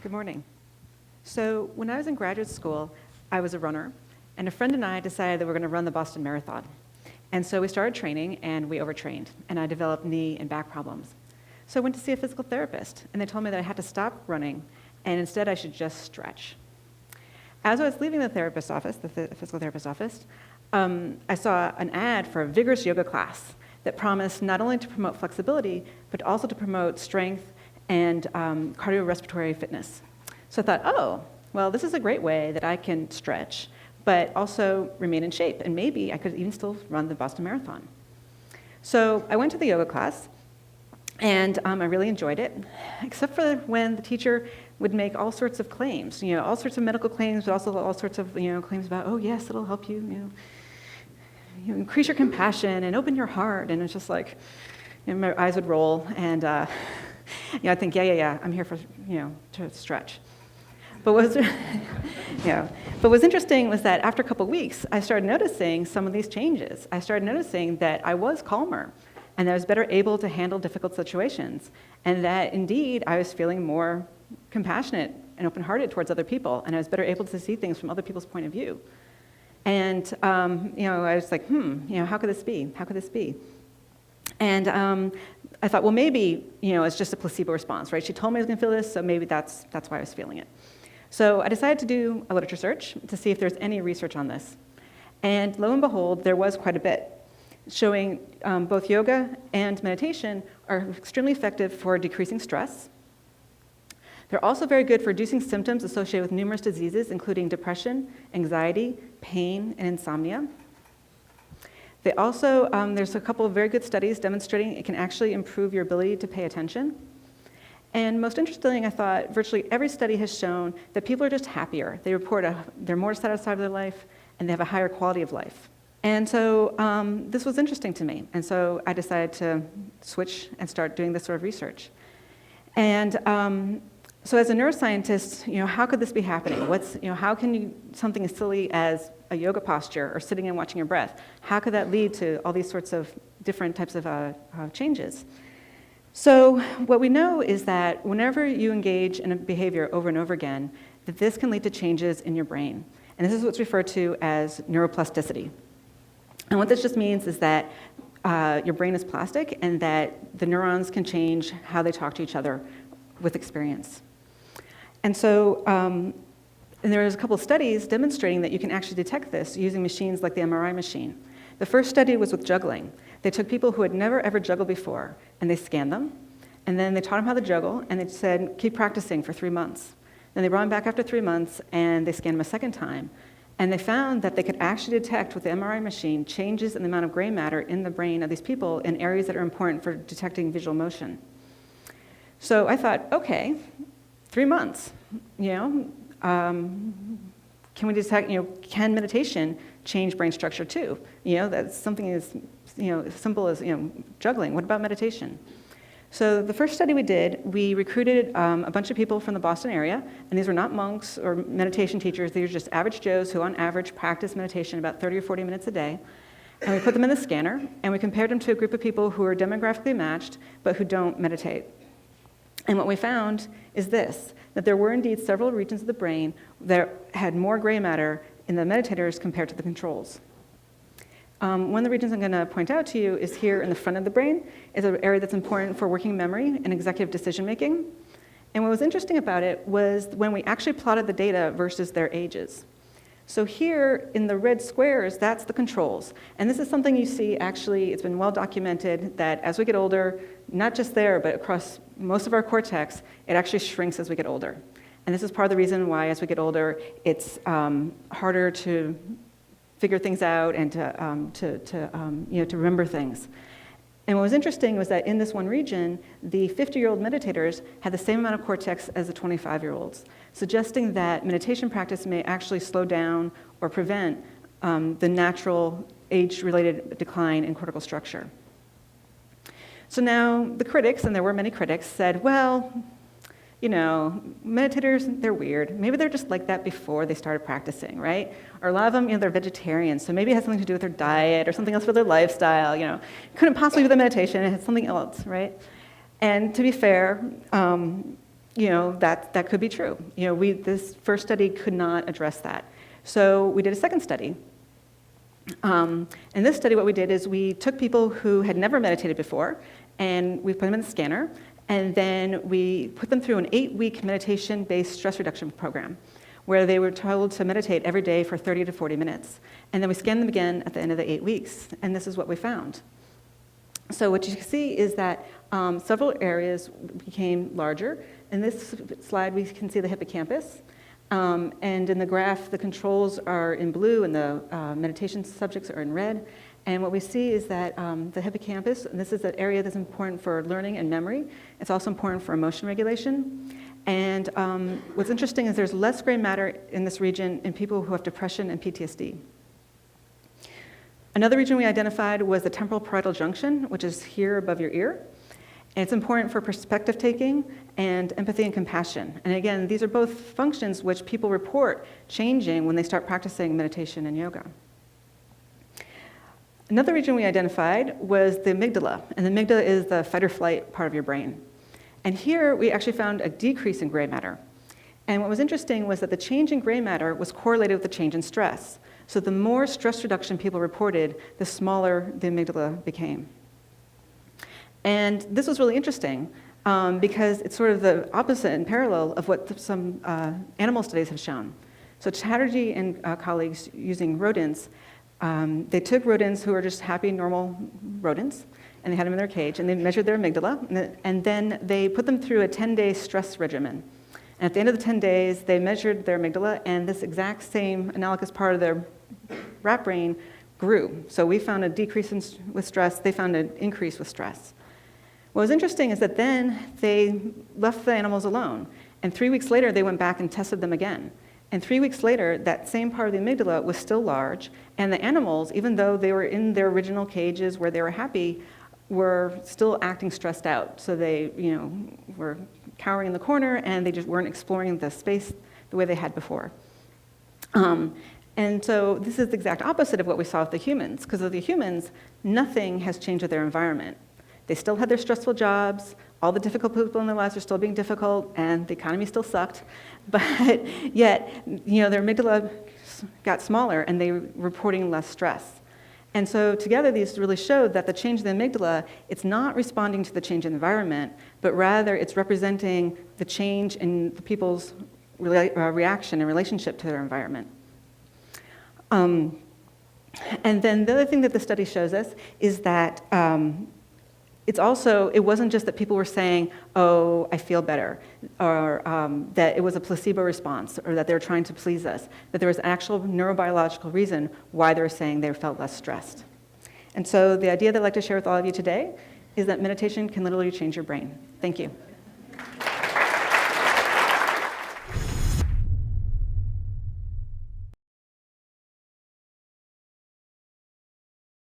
Good morning. So when I was in graduate school, I was a runner, and a friend and I decided that we were going to run the Boston Marathon. And so we started training, and we overtrained, and I developed knee and back problems. So I went to see a physical therapist, and they told me that I had to stop running, and instead I should just stretch. As I was leaving the therapist's office, the physical therapist's office, I saw an ad for a vigorous yoga class that promised not only to promote flexibility, but also to promote strength and cardiorespiratory fitness. So I thought, oh, well, this is a great way that I can stretch, but also remain in shape, and maybe I could even still run the Boston Marathon. So I went to the yoga class, and I really enjoyed it, except for when the teacher would make all sorts of claims, all sorts of medical claims, but also all sorts of claims about, oh yes, it'll help you, increase your compassion and open your heart, and it's just like, my eyes would roll, and I'd think, yeah, I'm here for to stretch. But what's interesting was that after a couple of weeks, I started noticing some of these changes. I started noticing that I was calmer, and that I was better able to handle difficult situations, and that indeed I was feeling more compassionate and open-hearted towards other people, and I was better able to see things from other people's point of view. And I was like, how could this be? How could this be? And I thought, well, maybe it's just a placebo response, right? She told me I was going to feel this, so maybe that's why I was feeling it. So I decided to do a literature search to see if there's any research on this. And lo and behold, there was quite a bit, showing both yoga and meditation are extremely effective for decreasing stress. They're also very good for reducing symptoms associated with numerous diseases, including depression, anxiety, pain, and insomnia. They also, there's a couple of very good studies demonstrating it can actually improve your ability to pay attention. And most interesting, I thought, virtually every study has shown that people are just happier. They report they're more satisfied with their life, and they have a higher quality of life. And so this was interesting to me. And so I decided to switch and start doing this sort of research. And so as a neuroscientist, how could this be happening? How can something as silly as a yoga posture or sitting and watching your breath, how could that lead to all these sorts of different types of changes? So what we know is that whenever you engage in a behavior over and over again, that this can lead to changes in your brain. And this is what's referred to as neuroplasticity. And what this just means is that your brain is plastic and that the neurons can change how they talk to each other with experience. And so and there was a couple of studies demonstrating that you can actually detect this using machines like the MRI machine. The first study was with juggling. They took people who had never ever juggled before, and they scanned them, and then they taught them how to juggle, and they said, keep practicing for 3 months. Then they brought them back after 3 months, and they scanned them a second time. And they found that they could actually detect with the MRI machine changes in the amount of gray matter in the brain of these people in areas that are important for detecting visual motion. So I thought, okay, 3 months, can we detect, can meditation change brain structure too? That's something as, simple as, juggling. What about meditation? So the first study we did, we recruited a bunch of people from the Boston area, and these were not monks or meditation teachers. These were just average Joes who on average practice meditation about 30 or 40 minutes a day. And we put them in the scanner, and we compared them to a group of people who are demographically matched, but who don't meditate. And what we found is this, that there were indeed several regions of the brain that had more gray matter in the meditators compared to the controls. One of the regions I'm going to point out to you is here in the front of the brain. It's an area that's important for working memory and executive decision making. And what was interesting about it was when we actually plotted the data versus their ages. So here in the red squares, that's the controls. And this is something you see actually, it's been well documented that as we get older, not just there, but across most of our cortex, it actually shrinks as we get older. And this is part of the reason why as we get older, it's harder to figure things out and to remember things. And what was interesting was that in this one region, the 50-year-old meditators had the same amount of cortex as the 25-year-olds, suggesting that meditation practice may actually slow down or prevent the natural age-related decline in cortical structure. So now the critics, and there were many critics, said, well, meditators, they're weird. Maybe they're just like that before they started practicing, right? Or a lot of them, they're vegetarians, so maybe it has something to do with their diet or something else with their lifestyle, Couldn't possibly be the meditation, it had something else, right? And to be fair, that could be true. This first study could not address that. So we did a second study. In this study, what we did is we took people who had never meditated before, and we put them in the scanner, and then we put them through an 8-week meditation-based stress reduction program, where they were told to meditate every day for 30 to 40 minutes. And then we scanned them again at the end of the 8 weeks, and this is what we found. So what you can see is that several areas became larger. In this slide, we can see the hippocampus. And in the graph, the controls are in blue and the meditation subjects are in red. And what we see is that the hippocampus, and this is an area that's important for learning and memory. It's also important for emotion regulation. And what's interesting is there's less gray matter in this region in people who have depression and PTSD. Another region we identified was the temporal parietal junction, which is here above your ear. And it's important for perspective taking and empathy and compassion. And again, these are both functions which people report changing when they start practicing meditation and yoga. Another region we identified was the amygdala. And the amygdala is the fight or flight part of your brain. And here we actually found a decrease in gray matter. And what was interesting was that the change in gray matter was correlated with the change in stress. So the more stress reduction people reported, the smaller the amygdala became. And this was really interesting because it's sort of the opposite and parallel of what some animal studies have shown. So Chatterjee and colleagues using rodents, they took rodents who were just happy, normal rodents, and they had them in their cage, and they measured their amygdala, and then they put them through a 10-day stress regimen. And at the end of the 10 days, they measured their amygdala, and this exact same analogous part of their rat brain grew. So we found a decrease with stress, they found an increase with stress. What was interesting is that then they left the animals alone, and 3 weeks later, they went back and tested them again. And 3 weeks later, that same part of the amygdala was still large, and the animals, even though they were in their original cages where they were happy, were still acting stressed out. So they, were cowering in the corner, and they just weren't exploring the space the way they had before. And so this is the exact opposite of what we saw with the humans, because with the humans, nothing has changed with their environment. They still had their stressful jobs, all the difficult people in their lives are still being difficult, and the economy still sucked, but yet, their amygdala got smaller, and they were reporting less stress. And so together, these really showed that the change in the amygdala, it's not responding to the change in the environment, but rather it's representing the change in the people's reaction and relationship to their environment. And then the other thing that the study shows us is that it wasn't just that people were saying, oh, I feel better, or that it was a placebo response, or that they were trying to please us, that there was an actual neurobiological reason why they were saying they felt less stressed. And so the idea that I'd like to share with all of you today is that meditation can literally change your brain. Thank you.